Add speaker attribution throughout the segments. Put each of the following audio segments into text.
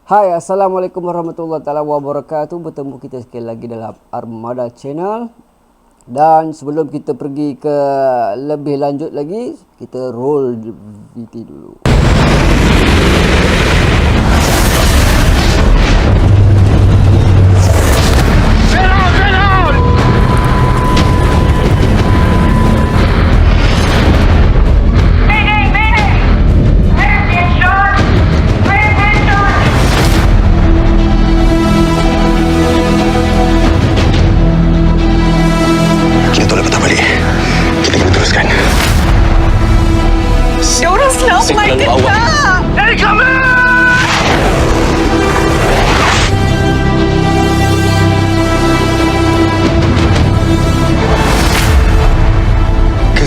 Speaker 1: Hai, Assalamualaikum warahmatullahi taala wabarakatuh. Bertemu kita sekali lagi dalam Armada Channel. Dan sebelum kita pergi ke lebih lanjut lagi, kita roll VT dulu.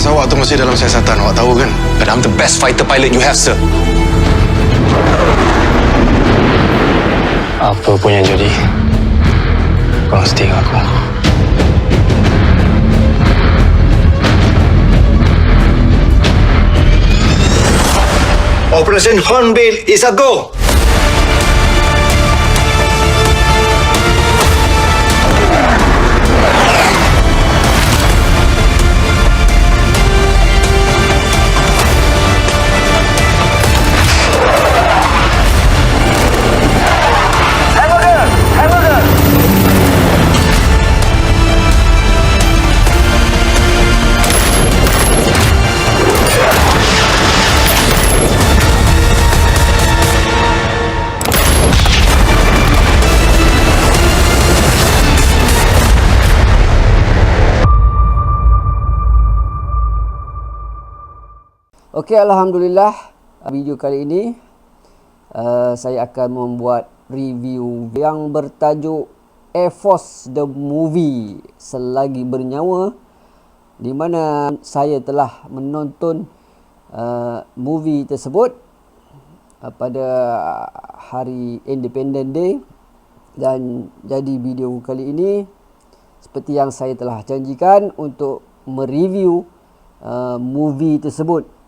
Speaker 2: Awak tu masih dalam siasatan, awak tahu kan?
Speaker 3: But I'm the best fighter pilot you have, sir.
Speaker 2: Apa pun yang jadi, korang stay dengan aku.
Speaker 3: Operation Hornbill is a go!
Speaker 1: Okey, Alhamdulillah, video kali ini saya akan membuat review yang bertajuk Air Force The Movie Selagi Bernyawa, di mana saya telah menonton movie tersebut pada hari Independence Day. Dan jadi video kali ini seperti yang saya telah janjikan untuk mereview movie tersebut.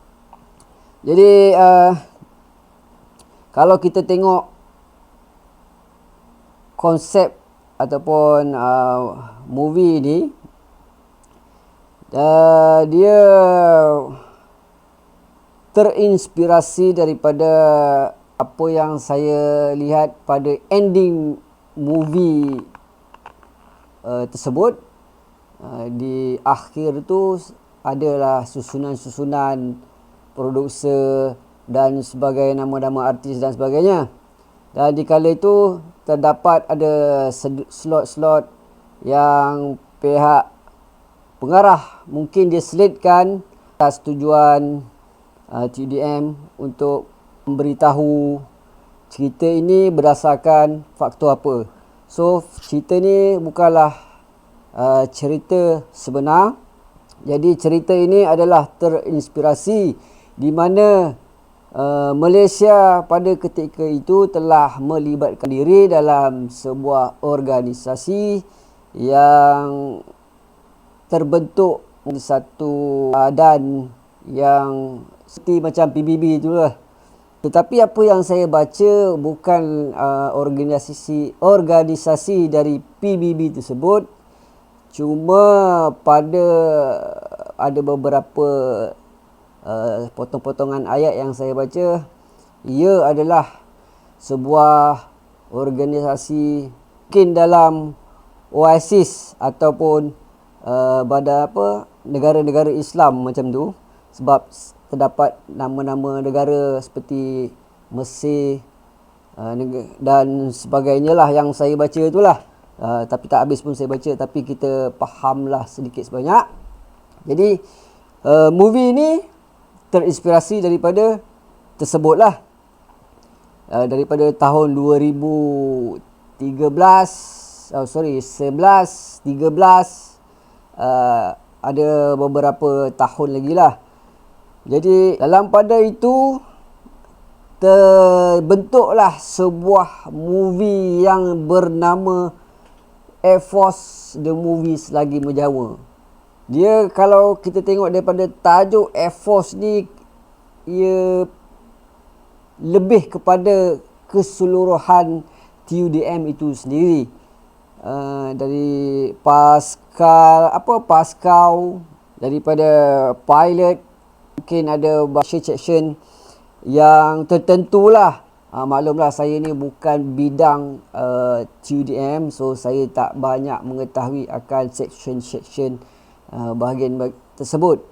Speaker 1: Jadi kalau kita tengok konsep ataupun movie ni, dia terinspirasi daripada apa yang saya lihat pada ending movie tersebut. Di akhir tu adalah susunan-susunan produser dan sebagai nama-nama artis dan sebagainya. Dan di kala itu terdapat ada slot-slot yang pihak pengarah mungkin dia selitkan atas tujuan TDM untuk memberitahu cerita ini berdasarkan faktor apa. So cerita ni bukanlah cerita sebenar. Jadi cerita ini adalah terinspirasi di mana Malaysia pada ketika itu telah melibatkan diri dalam sebuah organisasi yang terbentuk satu badan yang seperti macam PBB itulah. Tetapi apa yang saya baca bukan organisasi dari PBB tersebut, cuma ada beberapa potong-potongan ayat yang saya baca, ia adalah sebuah organisasi mungkin dalam OISIS ataupun pada negara-negara Islam macam tu, sebab terdapat nama-nama negara seperti Mesir dan sebagainya lah yang saya baca itulah. Tapi tak habis pun saya baca, tapi kita fahamlah sedikit sebanyak. Jadi movie ni terinspirasi daripada tersebutlah. Daripada tahun 11, 13, ada beberapa tahun lagi lah. Jadi dalam pada itu terbentuklah sebuah movie yang bernama Air Force The Movie Selagi Menjawa. Dia kalau kita tengok daripada tajuk Air Force ni, ia lebih kepada keseluruhan TUDM itu sendiri. Dari Pascal daripada pilot, mungkin ada section yang tertentulah. Maklumlah saya ni bukan bidang TUDM, so saya tak banyak mengetahui akan section-section bahagian tersebut.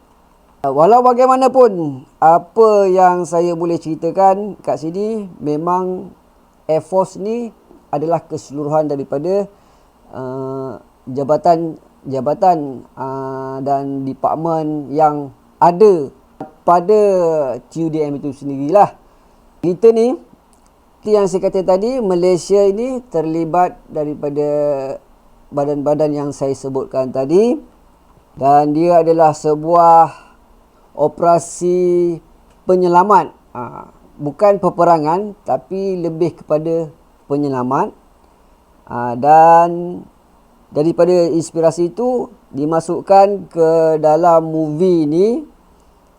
Speaker 1: Walau bagaimanapun, apa yang saya boleh ceritakan kat sini, memang Air Force ni adalah keseluruhan daripada jabatan dan department yang ada pada TUDM itu sendirilah. Kita ni, seperti yang saya kata tadi, Malaysia ini terlibat daripada badan-badan yang saya sebutkan tadi, dan dia adalah sebuah operasi penyelamat, bukan peperangan tapi lebih kepada penyelamat. Dan daripada inspirasi itu dimasukkan ke dalam movie ni.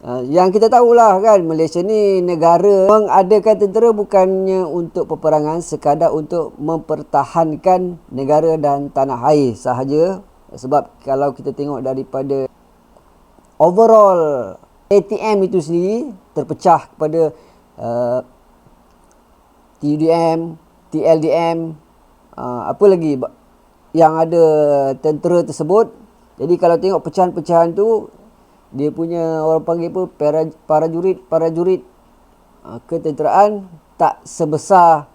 Speaker 1: Yang kita tahulah kan, Malaysia ni negara mengadakan tentera bukannya untuk peperangan, sekadar untuk mempertahankan negara dan tanah air sahaja. Sebab kalau kita tengok daripada overall ATM itu sendiri terpecah kepada TUDM, TLDM, apa lagi yang ada tentera tersebut. Jadi kalau tengok pecahan-pecahan tu, dia punya orang panggil apa, parajurit ketenteraan tak sebesar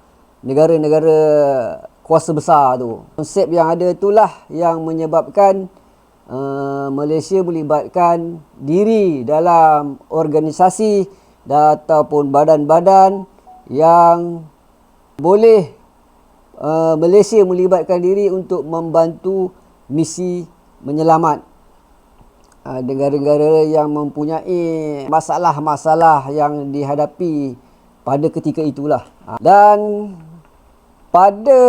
Speaker 1: negara-negara kuasa besar tu. Konsep yang ada itulah yang menyebabkan Malaysia melibatkan diri dalam organisasi ataupun badan-badan yang boleh Malaysia melibatkan diri untuk membantu misi menyelamat negara-negara yang mempunyai masalah-masalah yang dihadapi pada ketika itulah. Dan pada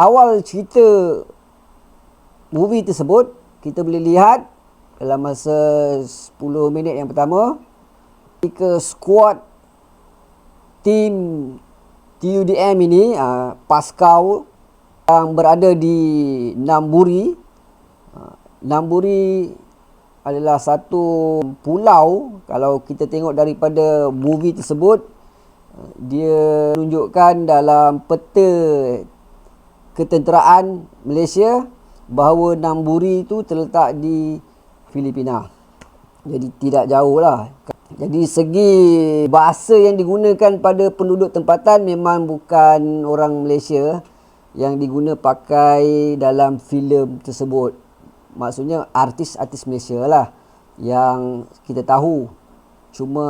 Speaker 1: awal cerita movie tersebut, kita boleh lihat dalam masa 10 minit yang pertama, ketika skuad tim TUDM ini, Pascal yang berada di Namburi. Namburi adalah satu pulau. Kalau kita tengok daripada movie tersebut, dia tunjukkan dalam peta ketenteraan Malaysia bahawa Namburi itu terletak di Filipina. Jadi tidak jauh lah. Jadi segi bahasa yang digunakan pada penduduk tempatan memang bukan orang Malaysia yang diguna pakai dalam filem tersebut. Maksudnya artis-artis Malaysia lah yang kita tahu. Cuma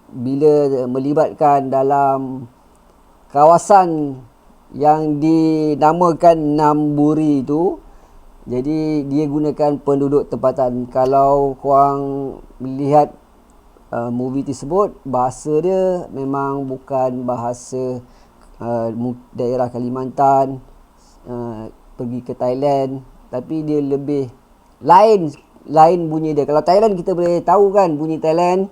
Speaker 1: bila melibatkan dalam kawasan yang dinamakan Namburi itu, jadi dia gunakan penduduk tempatan. Kalau korang melihat movie tersebut, bahasa dia memang bukan bahasa daerah Kalimantan, pergi ke Thailand, tapi dia lebih lain bunyi dia. Kalau Thailand kita boleh tahu kan bunyi Thailand.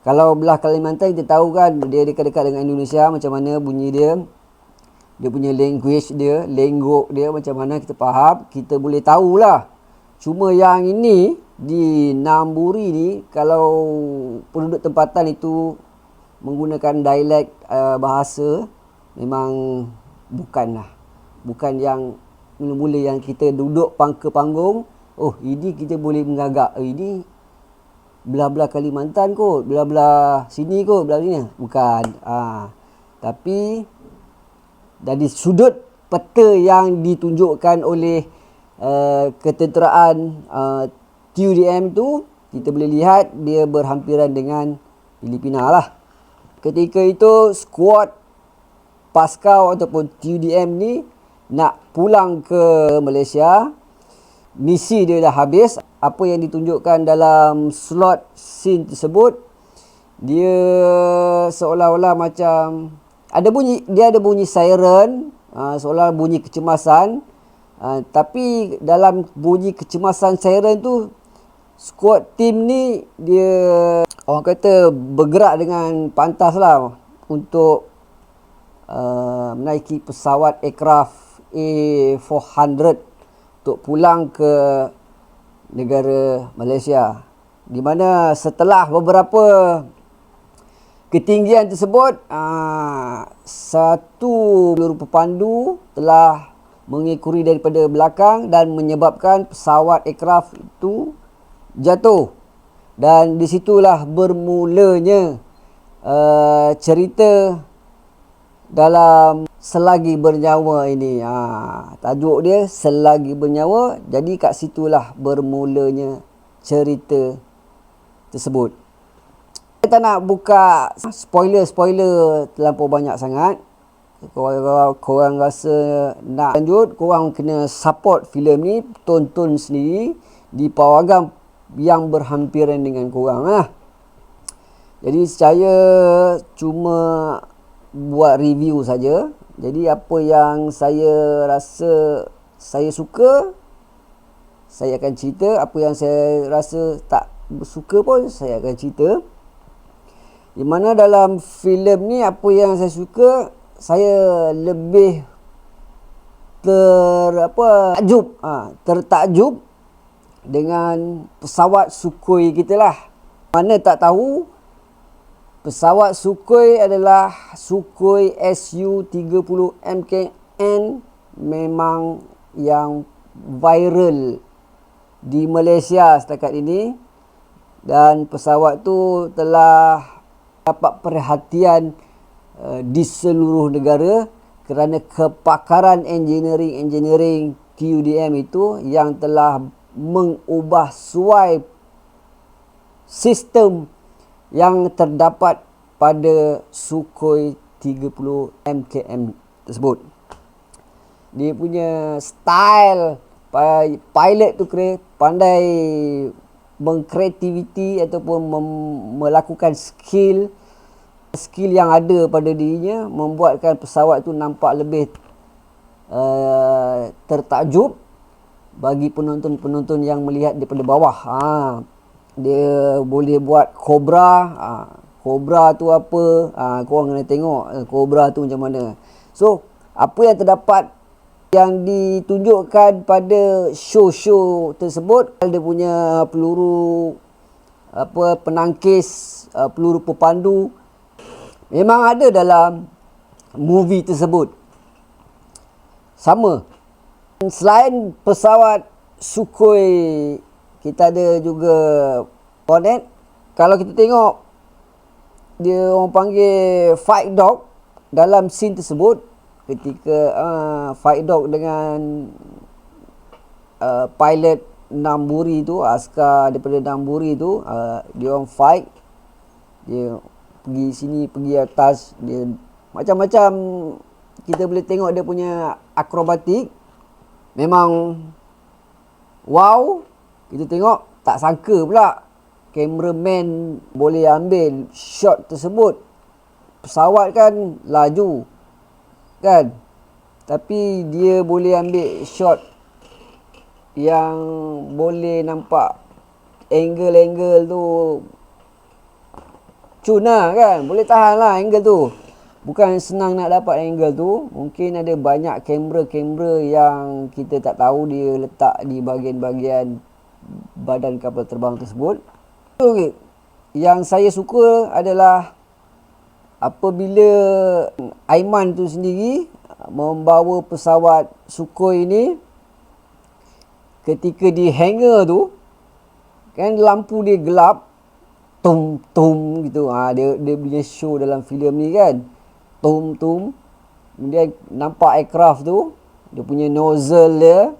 Speaker 1: Kalau belah Kalimantan kita tahu kan dia dekat-dekat dengan Indonesia, macam mana bunyi dia. Dia punya language dia, lenggok dia macam mana kita faham, kita boleh tahulah. Cuma yang ini di Namburi ni, kalau penduduk tempatan itu menggunakan dialek bahasa, memang bukan yang mula-mula yang kita duduk ke panggung, oh ini kita boleh mengagak, ini belah-belah Kalimantan kot, belah-belah sini kot, belah sini. Bukan. Tapi dari sudut peta yang ditunjukkan oleh ketenteraan TUDM tu, kita boleh lihat dia berhampiran dengan Filipina lah. Ketika itu skuad Pascal ataupun TUDM ni nak pulang ke Malaysia. Misi dia dah habis. Apa yang ditunjukkan dalam slot scene tersebut, dia seolah-olah macam dia ada bunyi siren, seolah bunyi kecemasan. Tapi dalam bunyi kecemasan siren tu, squad team ni dia orang kata bergerak dengan pantas lah untuk menaiki pesawat aircraft A400 untuk pulang ke negara Malaysia, di mana setelah beberapa ketinggian tersebut, satu peluru pepandu telah mengikuri daripada belakang dan menyebabkan pesawat aircraft itu jatuh. Dan disitulah bermulanya cerita dalam Selagi Bernyawa ini. Tajuk dia Selagi Bernyawa. Jadi kat situlah bermulanya cerita tersebut. Saya tak nak buka spoiler terlampau banyak sangat. Kalau korang rasa nak lanjut, korang kena support filem ni, tonton sendiri di pawagam yang berhampiran dengan korang lah. Jadi saya cuma buat review saja. Jadi apa yang saya rasa saya suka, saya akan cerita. Apa yang saya rasa tak suka pun saya akan cerita. Di mana dalam filem ni, apa yang saya suka, saya lebih tertakjub dengan pesawat Sukhoi kita lah. Mana tak tahu, pesawat Sukhoi adalah Sukhoi Su-30 MKN, memang yang viral di Malaysia setakat ini. Dan pesawat tu telah dapat perhatian di seluruh negara kerana kepakaran engineering QDM itu yang telah mengubah suai sistem yang terdapat pada Sukhoi 30 MKM tersebut. Dia punya style pilot tu pandai mengkreativiti ataupun melakukan skill yang ada pada dirinya, membuatkan pesawat tu nampak lebih tertakjub bagi penonton-penonton yang melihat daripada bawah. Dia boleh buat Cobra. Cobra tu apa? Korang kena tengok Cobra tu macam mana. So, apa yang terdapat yang ditunjukkan pada show-show tersebut, dia punya peluru penangkis, peluru pepandu memang ada dalam movie tersebut. Sama. Selain pesawat Sukhoi, kita ada juga Hornet. Kalau kita tengok, dia orang panggil fight dog dalam scene tersebut. Ketika fight dog dengan pilot Namburi tu, askar daripada Namburi tu, dia orang fight, dia pergi sini, pergi atas, dia macam-macam. Kita boleh tengok dia punya akrobatik, memang wow. Kita tengok, tak sangka pula cameraman boleh ambil shot tersebut. Pesawat kan laju kan, tapi dia boleh ambil shot yang boleh nampak angle tu cun lah kan, boleh tahan lah angle tu. Bukan senang nak dapat angle tu. Mungkin ada banyak kamera yang kita tak tahu dia letak di bahagian-bahagian badan kapal terbang tersebut. Okay. Yang saya suka adalah apabila Aiman tu sendiri membawa pesawat Sukhoi ini, ketika di hangar tu kan lampu dia gelap, tum gitu. Dia punya show dalam filem ni kan, tum. Kemudian nampak aircraft tu, dia punya nozzle dia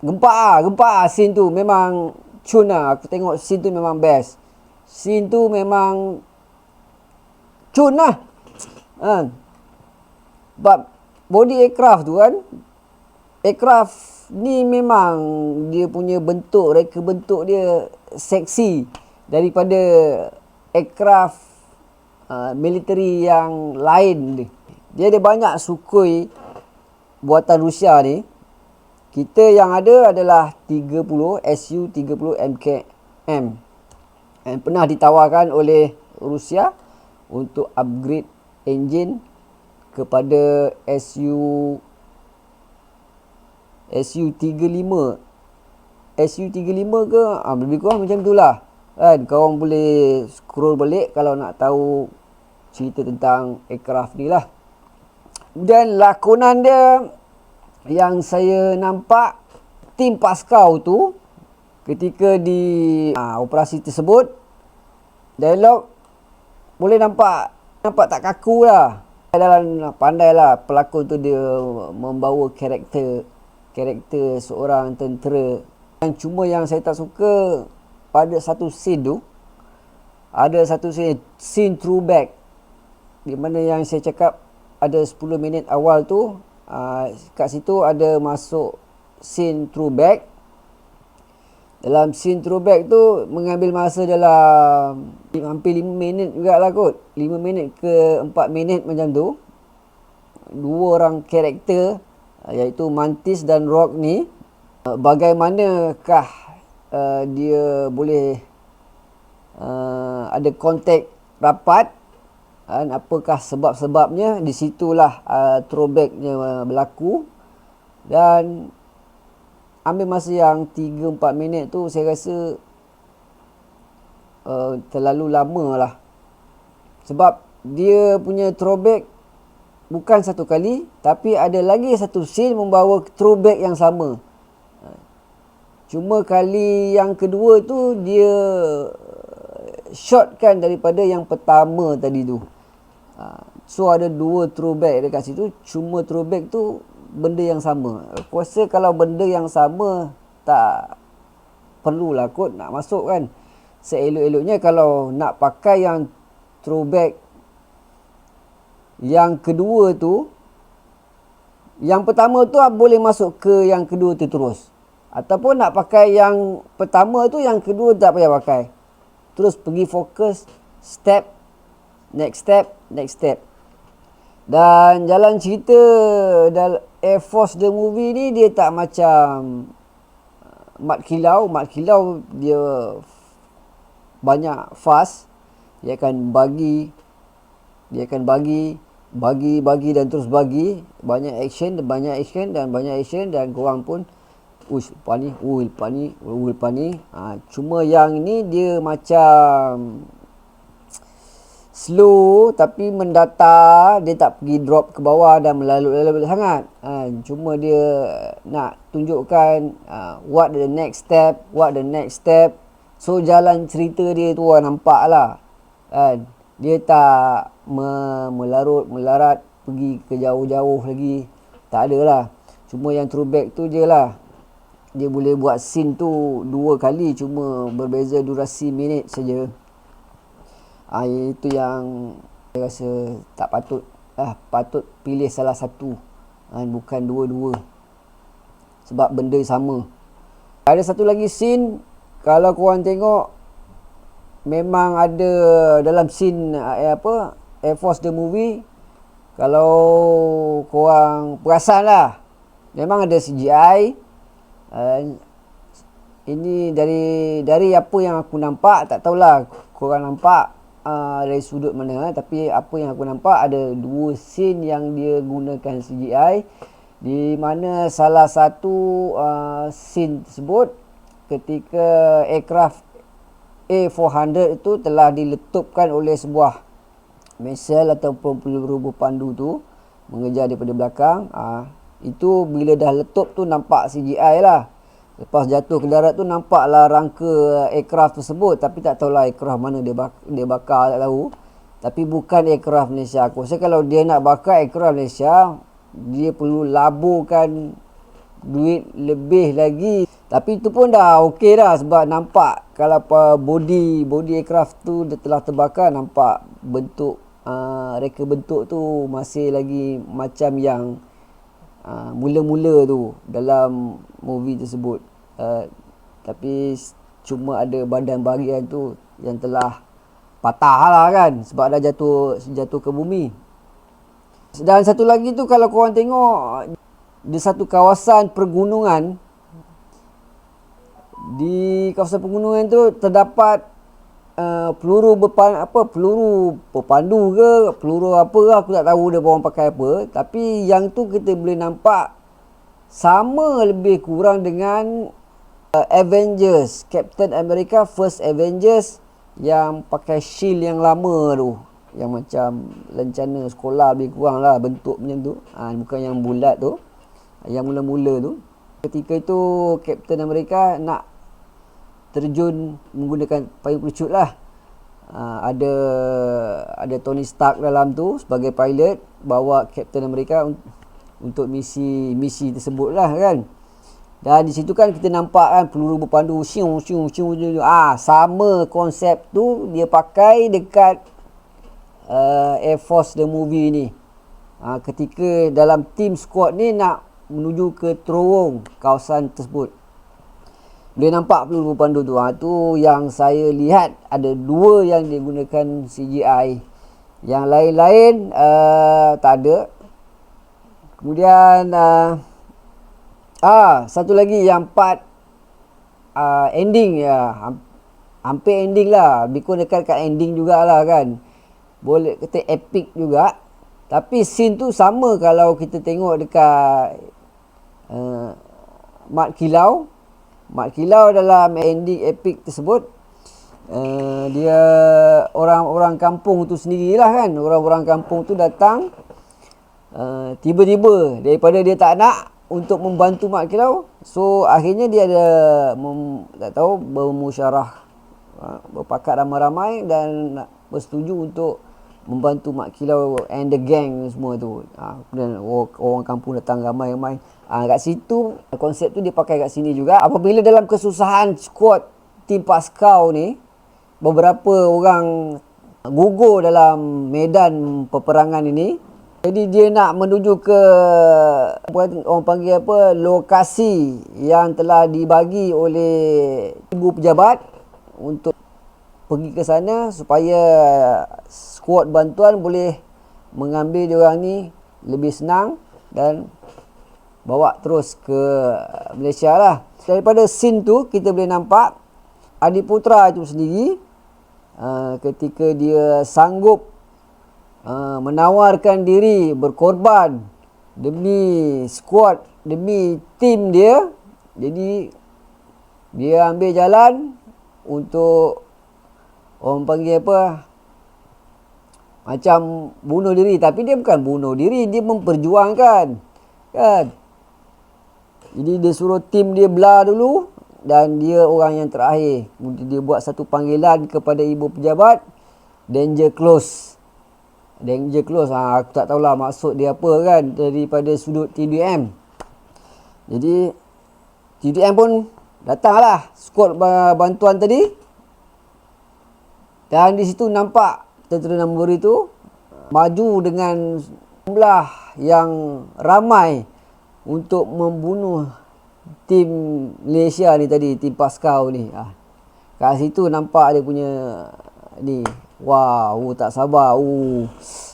Speaker 1: gempa scene tu memang cun lah. Aku tengok scene tu memang best. Scene tu memang cun lah. But body aircraft tu kan, aircraft ni memang dia punya reka bentuk dia seksi daripada aircraft military yang lain. Dia ada banyak Sukhoi buatan Rusia ni. Kita yang ada adalah 30 Su-30 MKM yang pernah ditawarkan oleh Rusia untuk upgrade engine kepada SU35 ke, lebih kurang macam tu lah kan. Korang boleh scroll balik kalau nak tahu cerita tentang aircraft ni lah. Dan lakonan dia yang saya nampak, tim Pascal tu ketika di operasi tersebut, dialog boleh nampak tak kaku lah. Pandai lah pelakon tu dia membawa karakter seorang tentera. Cuma yang saya tak suka pada satu scene tu, ada satu scene throwback di mana yang saya cakap ada 10 minit awal tu, kat situ ada masuk scene throwback. Dalam scene throwback tu mengambil masa dalam hampir 5 minit jugalah kot. 5 minit ke 4 minit macam tu. Dua orang karakter iaitu Mantis dan Rock ni, bagaimanakah dia boleh ada kontak rapat, apakah sebab-sebabnya, di situlah throwbacknya berlaku. Dan ambil masa yang 3-4 minit tu saya rasa terlalu lama lah. Sebab dia punya throwback bukan satu kali, tapi ada lagi satu scene membawa throwback yang sama. Cuma kali yang kedua tu dia shortkan daripada yang pertama tadi tu. So ada dua throwback dekat situ, cuma throwback tu benda yang sama. Aku rasa kalau benda yang sama tak perlulah kot nak masuk kan. Seelok-eloknya kalau nak pakai yang throwback yang kedua tu, yang pertama tu boleh masuk ke yang kedua tu terus. Ataupun nak pakai yang pertama tu, yang kedua tak payah pakai. Terus pergi fokus step, next step. Dan jalan cerita dalam Air Force The Movie ni dia tak macam Mat Kilau. Mat Kilau dia banyak fast. Dia akan bagi dan terus bagi. Banyak action dan korang pun lepas ni. Cuma yang ni dia macam slow tapi mendatar. Dia tak pergi drop ke bawah dan melalut-lalut sangat. Cuma dia nak tunjukkan what the next step. So jalan cerita dia tu nampak lah. Dia tak melarat pergi ke jauh-jauh lagi. Tak ada lah. Cuma yang throwback tu je lah. Dia boleh buat scene tu 2 kali, cuma berbeza durasi minit saja. Itu yang saya rasa tak patut. Patut pilih salah satu, bukan dua-dua. Sebab benda sama. Ada satu lagi scene, kalau korang tengok, memang ada dalam scene Air Force The Movie, kalau korang perasan lah, memang ada CGI. Ini dari apa yang aku nampak, tak tahulah korang nampak dari sudut mana, tapi apa yang aku nampak ada 2 scene yang dia gunakan CGI, di mana salah satu scene tersebut ketika aircraft A400 itu telah diletupkan oleh sebuah missile ataupun peluru pandu tu mengejar daripada belakang. Itu bila dah letup tu nampak CGI lah. Lepas jatuh ke darat tu nampaklah rangka aircraft tersebut, tapi tak tahulah aircraft mana dia bakar, tak tahu. Tapi bukan aircraft Malaysia. Aku rasa kalau dia nak bakar aircraft Malaysia, dia perlu laburkan duit lebih lagi. Tapi itu pun dah okey dah, sebab nampak kalau body aircraft tu dia telah terbakar, nampak bentuk reka bentuk tu masih lagi macam yang mula-mula tu dalam movie tersebut. Tapi cuma ada badan bahagian tu yang telah patah lah kan, sebab dah jatuh ke bumi. Dan satu lagi tu, kalau korang tengok di satu kawasan pergunungan, di kawasan pergunungan tu terdapat peluru pepandu ke, peluru apa ke, aku tak tahu dia orang pakai apa. Tapi yang tu kita boleh nampak sama lebih kurang dengan Avengers, Captain America First Avengers yang pakai shield yang lama tu, yang macam lencana sekolah lebih kurang lah bentuk macam tu. Bukan yang bulat tu, yang mula-mula tu. Ketika itu Captain America nak terjun menggunakan payung pelucut lah. Ada Tony Stark dalam tu sebagai pilot, bawa Captain America untuk misi tersebut lah kan. Dan di situ kan kita nampak kan peluru berpandu siung. Sama konsep tu dia pakai dekat Air Force the movie ni. Ketika dalam team squad ni nak menuju ke terowong kawasan tersebut, boleh nampak peluru pandu tu. Tu yang saya lihat ada 2 yang digunakan CGI. Yang lain-lain tak ada. Kemudian satu lagi yang part ending ya. Hampir ending lah. Bikun dekat ending jugalah kan. Boleh kata epic juga. Tapi scene tu sama kalau kita tengok dekat Mat Kilau. Mat Kilau dalam ending epic tersebut, dia orang-orang kampung tu sendirilah kan. Orang-orang kampung tu datang tiba-tiba daripada dia tak nak untuk membantu Mat Kilau. So akhirnya dia ada tak tahu bermusyarah, berpakat ramai-ramai dan bersetuju untuk membantu Mat Kilau and the gang semua tu. Kemudian orang kampung datang ramai-ramai. Kat situ konsep tu dia pakai kat sini juga. Apabila dalam kesusahan squad tim Pascal ni, beberapa orang gugur dalam medan peperangan ini. Jadi dia nak menuju ke orang panggil lokasi yang telah dibagi oleh ibu pejabat untuk pergi ke sana supaya skuad bantuan boleh mengambil diorang ni lebih senang dan bawa terus ke Malaysia lah. Daripada scene tu kita boleh nampak Adiputra itu sendiri ketika dia sanggup menawarkan diri berkorban demi skuad, demi tim dia. Jadi dia ambil jalan untuk orang panggil macam bunuh diri. Tapi dia bukan bunuh diri, dia memperjuangkan kan. Jadi dia suruh tim dia belah dulu dan dia orang yang terakhir. Kemudian dia buat satu panggilan kepada ibu pejabat, danger close. Danger close. Aku tak tahulah maksud dia apa kan daripada sudut TDM. Jadi TDM pun datanglah skuad bantuan tadi. Dan di situ nampak tentera nombor itu maju dengan jumlah yang ramai untuk membunuh tim Malaysia ni tadi, tim Pascal ni. Kat situ nampak dia punya ni. Wow, tak sabar.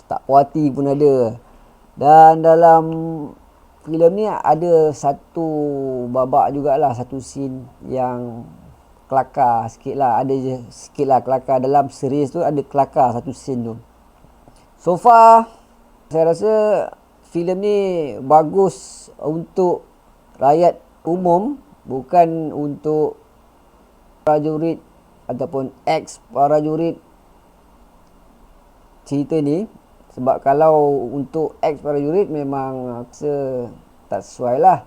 Speaker 1: Tak puas hati pun ada. Dan dalam filem ni ada satu babak jugalah, satu scene yang kelakar sikit lah. Ada je sikit lah kelakar. Dalam series tu ada kelakar satu scene tu. So far saya rasa filem ni bagus untuk rakyat umum, bukan untuk prajurit ataupun ex-prajurit cerita ni. Sebab kalau untuk ex-prajurit memang rasa tak sesuai lah.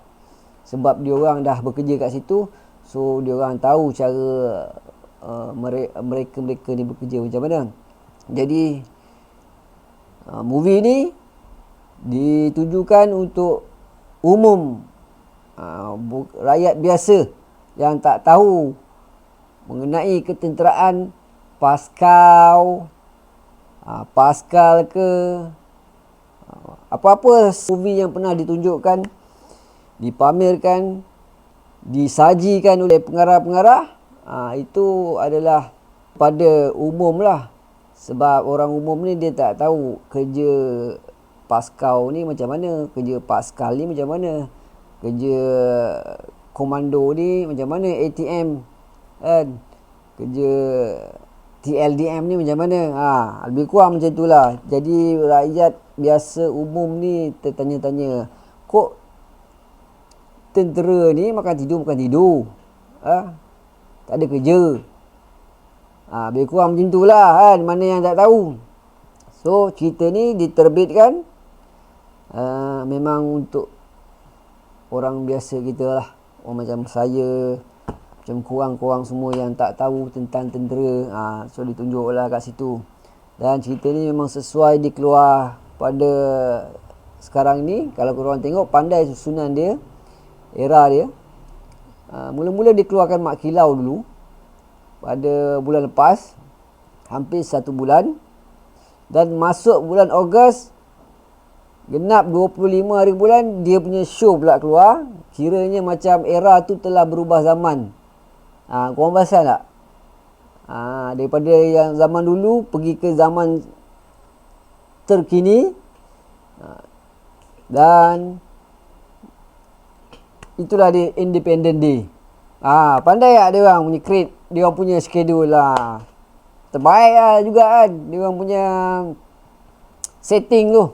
Speaker 1: Sebab diorang dah bekerja kat situ, so diorang tahu cara mereka ni bekerja macam mana. Jadi movie ni ditujukan untuk umum, rakyat biasa yang tak tahu mengenai ketenteraan Pascal ke apa-apa movie yang pernah ditunjukkan, dipamerkan, disajikan oleh pengarah-pengarah, itu adalah pada umum lah. Sebab orang umum ni dia tak tahu kerja Pascal ni macam mana, kerja Pascal ni macam mana, kerja komando ni macam mana, ATM kan, kerja TLDM ni macam mana? Lebih kurang macam itulah. Jadi rakyat biasa umum ni tertanya-tanya, kok tentera ni makan tidur? Tak ada kerja. Lebih kurang macam itulah kan, mana yang tak tahu. So cerita ni diterbitkan memang untuk orang biasa kita lah, orang macam saya, macam korang semua yang tak tahu tentang tentera. So ditunjuklah kat situ. Dan cerita ni memang sesuai dikeluar pada sekarang ni. Kalau korang tengok, pandai susunan dia, era dia. Mula-mula dikeluarkan Mak Kilau dulu pada bulan lepas, hampir 1 bulan. Dan masuk bulan Ogos, genap 25 hari bulan, dia punya show pula keluar. Kiranya macam era tu telah berubah zaman. Korang perasan tak? Daripada yang zaman dulu pergi ke zaman terkini. Dan itulah dia Independent Day. Pandai tak dia orang punya create, dia orang punya schedule lah. Terbaik lah juga kan dia orang punya setting tu.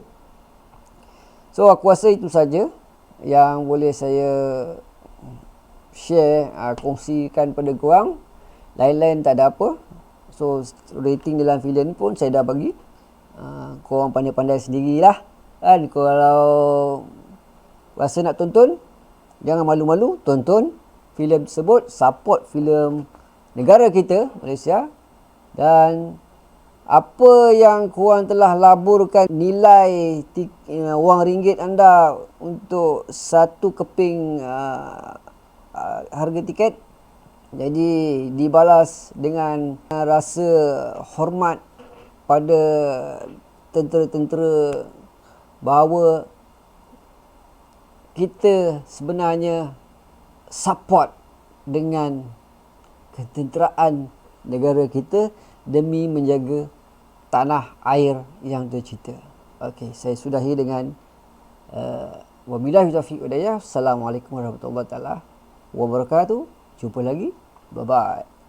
Speaker 1: So aku rasa itu saja yang boleh saya share, kongsikan pada korang. Lain-lain tak ada apa. So rating dalam filem ni pun saya dah bagi. Korang pandai-pandai sendirilah kan. Kalau rasa nak tonton, jangan malu-malu, tonton filem tersebut. Support filem negara kita, Malaysia. Dan apa yang korang telah laburkan nilai wang ringgit anda untuk satu keping harga tiket, jadi dibalas dengan rasa hormat pada tentera-tentera bahawa kita sebenarnya support dengan ketenteraan negara kita demi menjaga tanah air yang tercipta. Okey, saya sudahi dengan wabillahi taufiq hidayah. Assalamualaikum warahmatullahi wabarakatuh. Jumpa lagi. Bye bye.